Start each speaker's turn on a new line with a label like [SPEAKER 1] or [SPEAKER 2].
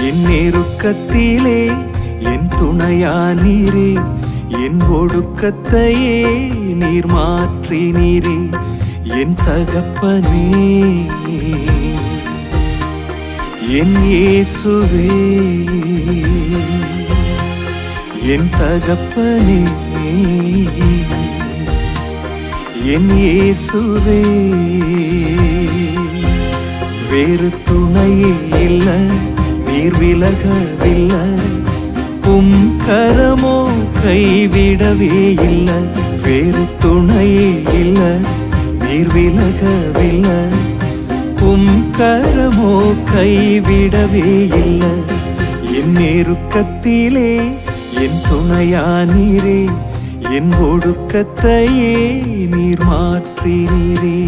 [SPEAKER 1] என் நெருக்கத்திலே என் துணையானீரே, என் ஒடுக்கத்தையே நீர் மாற்றினீரே. என் தகப்பனே, என் இயேசுவே, என் தகப்பனே, என் இயேசுவே. வேறு துணையே இல்ல, நீர் விலகவில்லை, உம் கரமோ கைவிடவே இல்ல. வேறு துணையே இல்ல, நீர் விலகவில்லை, உம் கரமோ கைவிடவே இல்ல. என் நெருக்கத்திலே என் துணையானீரே, என் ஒடுக்கத்தையே நீர் மாற்றினீரே.